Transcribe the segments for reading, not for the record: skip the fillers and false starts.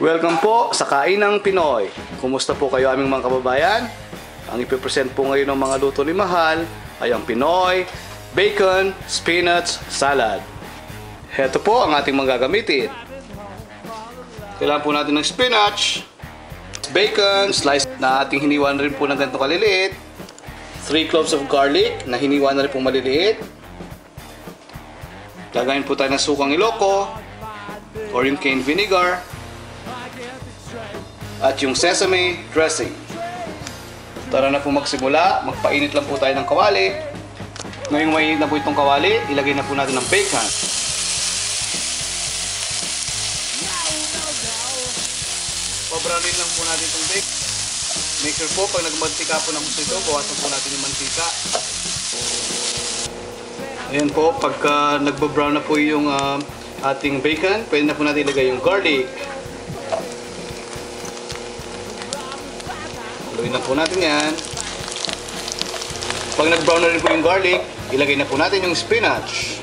Welcome po sa Kainang Pinoy. Kumusta po kayo aming mga kababayan? Ang ipipresent po ngayon ng mga luto ni Mahal ay ang Pinoy Bacon Spinach Salad. Heto po ang ating mga gagamitin. Kailangan po natin ng spinach, bacon, slice na ating hiniwan rin po ng ganito kaliliit, 3 cloves of garlic na hiniwan na rin po maliliit. Lagayin po tayo ng sukang Ilocos or yung cane vinegar at yung sesame dressing. Tara na po magsimula. Magpainit lang po tayo ng kawali. Ngayong mainit na po itong kawali, ilagay na po natin ng bacon. Pabrownin lang po natin itong bacon. Make sure po pag nagmantika po ng gusto ito, bawasan po natin yung mantika. Ayan po, pagka nagbabrown na po yung ating bacon, pwede na po natin ilagay yung garlic. Haluin na po natin yan. Pag nag-brown na rin po yung garlic, ilagay na po natin yung spinach.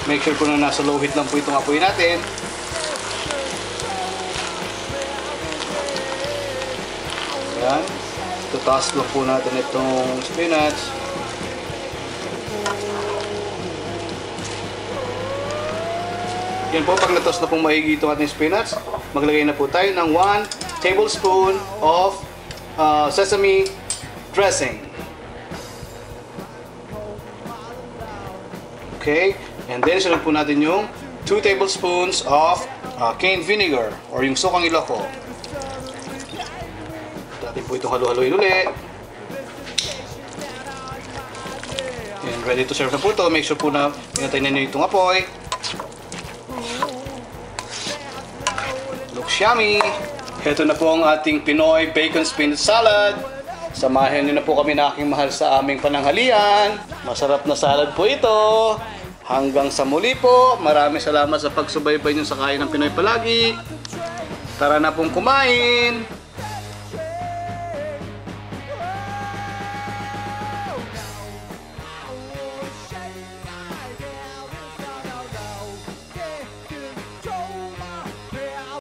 Make sure po na nasa low heat lang po itong apoy natin. Ayan. Tutaas lang po natin itong spinach. Yan po, pag natos na pong maigi itong ating spinach, maglagay na po tayo ng 1 tablespoon of sesame dressing. Okay, and then sunod po natin yung 2 tablespoons of cane vinegar or yung sukang Ilocos. Dati po itong halu-haluin ulit. And ready to serve na po ito. Make sure po na pinatay na nyo itong apoy. Looks yummy! Ito na po ang ating Pinoy Bacon Spinach Salad. Samahan nyo na po kami na aking mahal sa aming pananghalian. Masarap na salad po ito. Hanggang sa muli po. Maraming salamat sa pagsubaybay nyo sa Kain ng Pinoy palagi. Tara na pong kumain!